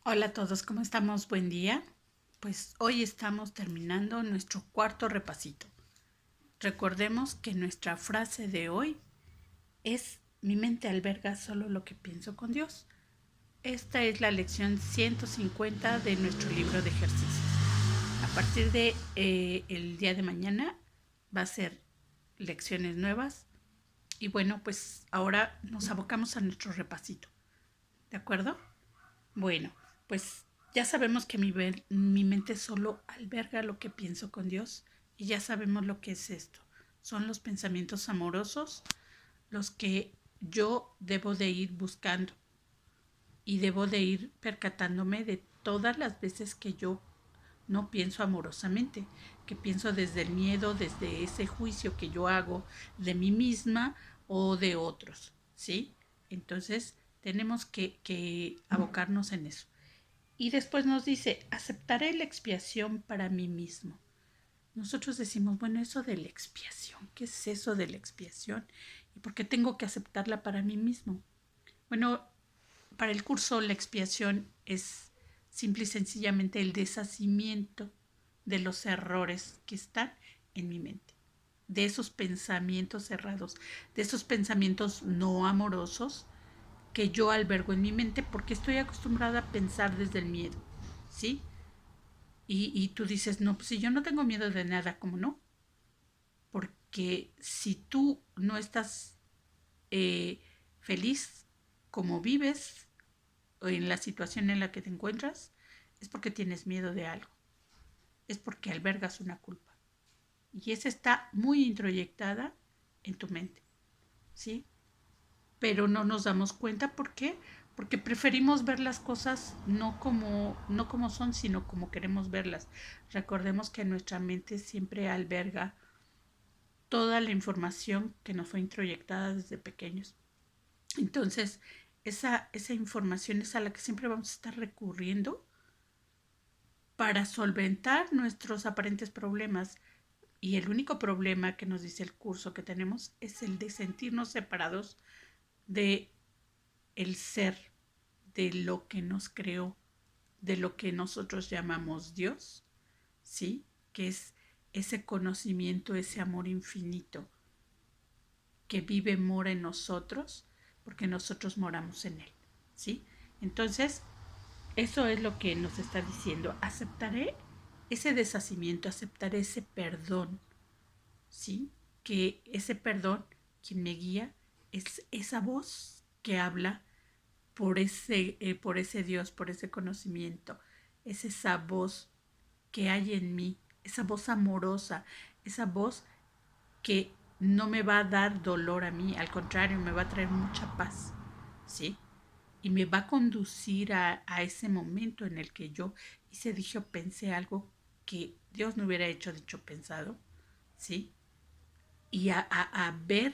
Hola a todos, ¿cómo estamos? Buen día. Pues hoy estamos terminando nuestro cuarto repasito. Recordemos que nuestra frase de hoy es: mi mente alberga solo lo que pienso con Dios. Esta es la lección 150 de nuestro libro de ejercicios. A partir de el día de mañana va a ser lecciones nuevas y bueno, pues ahora nos abocamos a nuestro repasito. ¿De acuerdo? Bueno, pues ya sabemos que mi mente solo alberga lo que pienso con Dios y ya sabemos lo que es esto. Son los pensamientos amorosos los que yo debo de ir buscando y debo de ir percatándome de todas las veces que yo no pienso amorosamente, que pienso desde el miedo, desde ese juicio que yo hago de mí misma o de otros, ¿sí? Entonces tenemos que abocarnos en eso. Y después nos dice: aceptaré la expiación para mí mismo. Nosotros decimos, bueno, eso de la expiación, ¿qué es eso de la expiación? ¿Y por qué tengo que aceptarla para mí mismo? Bueno, para el curso la expiación es simple y sencillamente el deshacimiento de los errores que están en mi mente, de esos pensamientos cerrados, de esos pensamientos no amorosos que yo albergo en mi mente porque estoy acostumbrada a pensar desde el miedo, ¿sí? Y tú dices, no, pues si yo no tengo miedo de nada, ¿cómo no? Porque si tú no estás eh, feliz como vives o en la situación en la que te encuentras, es porque tienes miedo de algo, es porque albergas una culpa. Y esa está muy introyectada en tu mente, ¿sí? Pero no nos damos cuenta. ¿Por qué? Porque preferimos ver las cosas no como son, sino como queremos verlas. Recordemos que nuestra mente siempre alberga toda la información que nos fue introyectada desde pequeños. Entonces, esa información es a la que siempre vamos a estar recurriendo para solventar nuestros aparentes problemas. Y el único problema que nos dice el curso que tenemos es el de sentirnos separados de el ser, de lo que nos creó, de lo que nosotros llamamos Dios, ¿sí? Que es ese conocimiento, ese amor infinito que vive, mora en nosotros, porque nosotros moramos en Él, ¿sí? Entonces, eso es lo que nos está diciendo. Aceptaré ese deshacimiento, aceptaré ese perdón, ¿sí? Que ese perdón, quien me guía, es esa voz que habla por ese Dios, por ese conocimiento. Es esa voz que hay en mí, esa voz amorosa, esa voz que no me va a dar dolor a mí, al contrario, me va a traer mucha paz, ¿sí? Y me va a conducir a ese momento en el que yo hice, dije o pensé algo que Dios no hubiera hecho, dicho, pensado, ¿sí? Y a ver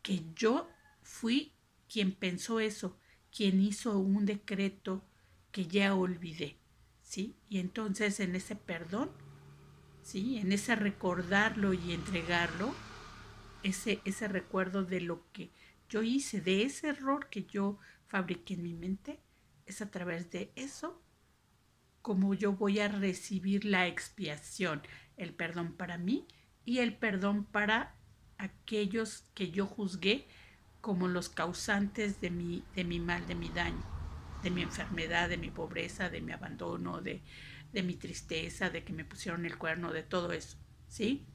que yo fui quien pensó eso, quien hizo un decreto que ya olvidé, ¿sí? Y entonces en ese perdón, ¿sí? En ese recordarlo y entregarlo, ese recuerdo de lo que yo hice, de ese error que yo fabriqué en mi mente, es a través de eso como yo voy a recibir la expiación, el perdón para mí y el perdón para aquellos que yo juzgué como los causantes de mi mal, de mi daño, de mi enfermedad, de mi pobreza, de mi abandono, de mi tristeza, de que me pusieron el cuerno, de todo eso, ¿sí?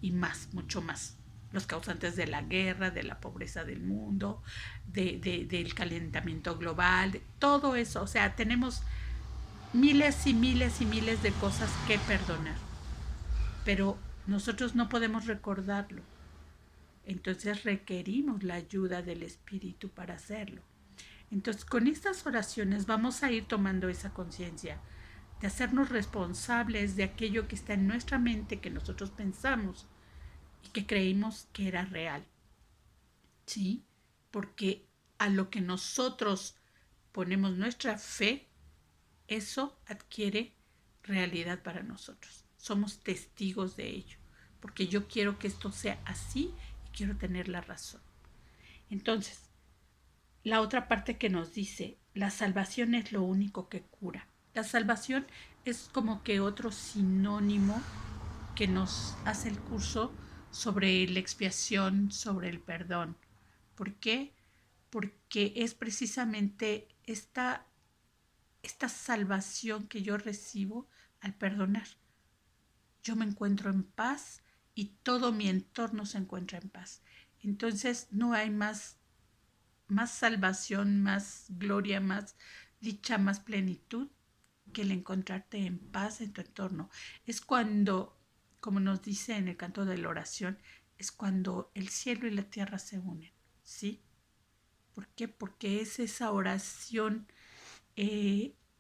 Y más, mucho más. Los causantes de la guerra, de la pobreza del mundo, del calentamiento global, de todo eso. O sea, tenemos miles y miles y miles de cosas que perdonar, pero nosotros no podemos recordarlo. Entonces requerimos la ayuda del Espíritu para hacerlo. Entonces con estas oraciones vamos a ir tomando esa conciencia de hacernos responsables de aquello que está en nuestra mente, que nosotros pensamos y que creímos que era real, ¿sí? Porque a lo que nosotros ponemos nuestra fe, eso adquiere realidad para nosotros. Somos testigos de ello, porque yo quiero que esto sea así y quiero tener la razón. Entonces, la otra parte que nos dice, la salvación es lo único que cura. La salvación es como que otro sinónimo que nos hace el curso sobre la expiación, sobre el perdón. ¿Por qué? Porque es precisamente esta salvación que yo recibo al perdonar. Yo me encuentro en paz y todo mi entorno se encuentra en paz. Entonces no hay más salvación, más gloria, más dicha, más plenitud que el encontrarte en paz en tu entorno. Es cuando, como nos dice en el canto de la oración, es cuando el cielo y la tierra se unen, ¿sí? ¿Por qué? Porque es esa oración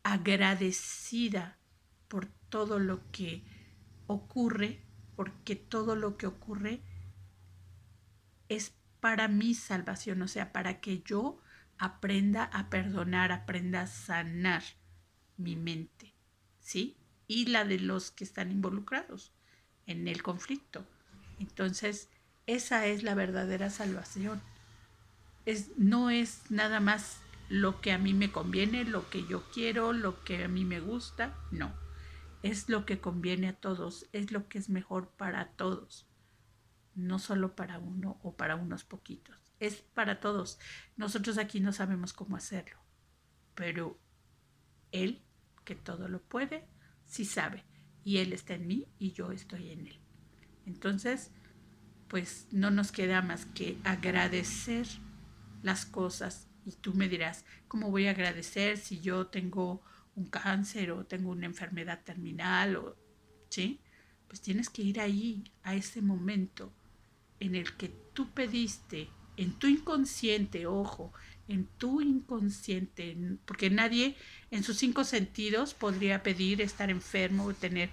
agradecida por todo lo que ocurre, porque todo lo que ocurre es para mi salvación, o sea, para que yo aprenda a perdonar, aprenda a sanar mi mente, ¿sí? Y la de los que están involucrados en el conflicto. Entonces, esa es la verdadera salvación. No es nada más lo que a mí me conviene, lo que yo quiero, lo que a mí me gusta, no. Es lo que conviene a todos, es lo que es mejor para todos, no solo para uno o para unos poquitos, es para todos. Nosotros aquí no sabemos cómo hacerlo, pero Él, que todo lo puede, sí sabe, y Él está en mí y yo estoy en Él. Entonces, pues no nos queda más que agradecer las cosas. Y tú me dirás, ¿cómo voy a agradecer si yo tengo un cáncer o tengo una enfermedad terminal? O, ¿sí? Pues tienes que ir ahí, a ese momento en el que tú pediste, en tu inconsciente, ojo, en tu inconsciente, porque nadie en sus 5 sentidos podría pedir estar enfermo o tener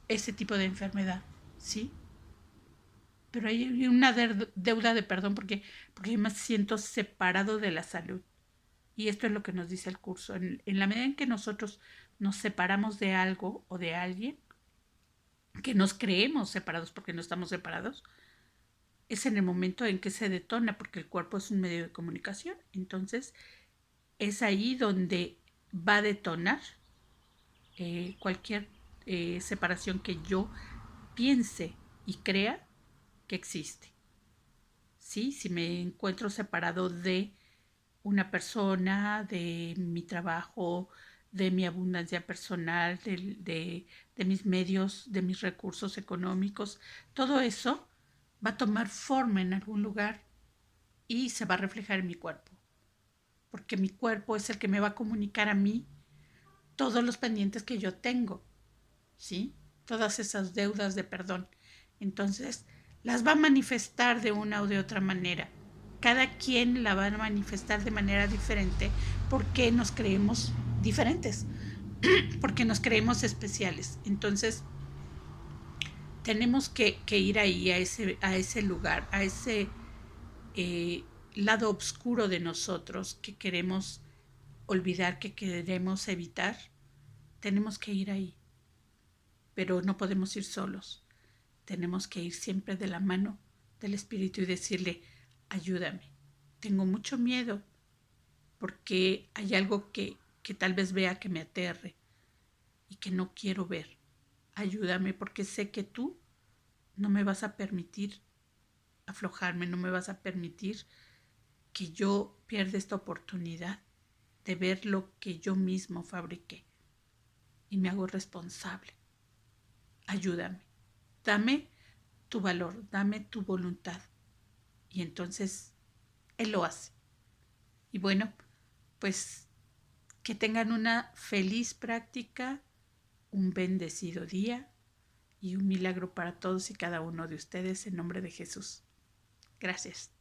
ese tipo de enfermedad, ¿sí? Pero hay una deuda de perdón porque yo me siento separado de la salud. Y esto es lo que nos dice el curso. En la medida en que nosotros nos separamos de algo o de alguien, que nos creemos separados porque no estamos separados, es en el momento en que se detona, porque el cuerpo es un medio de comunicación. Entonces, es ahí donde va a detonar cualquier separación que yo piense y crea que existe. ¿Sí? Si me encuentro separado de una persona, de mi trabajo, de mi abundancia personal, de mis medios, de mis recursos económicos, todo eso va a tomar forma en algún lugar y se va a reflejar en mi cuerpo, porque mi cuerpo es el que me va a comunicar a mí todos los pendientes que yo tengo, ¿sí? Todas esas deudas de perdón. Entonces, las va a manifestar de una o de otra manera. Cada quien la va a manifestar de manera diferente porque nos creemos diferentes, porque nos creemos especiales. Entonces, tenemos que ir ahí, a ese lugar, a ese lado oscuro de nosotros que queremos olvidar, que queremos evitar. Tenemos que ir ahí, pero no podemos ir solos. Tenemos que ir siempre de la mano del Espíritu y decirle, ayúdame. Tengo mucho miedo porque hay algo que tal vez vea que me aterre y que no quiero ver. Ayúdame porque sé que tú no me vas a permitir aflojarme, no me vas a permitir que yo pierda esta oportunidad de ver lo que yo mismo fabriqué y me hago responsable. Ayúdame, dame tu valor, dame tu voluntad. Y entonces Él lo hace. Y bueno, pues que tengan una feliz práctica, un bendecido día y un milagro para todos y cada uno de ustedes en nombre de Jesús. Gracias.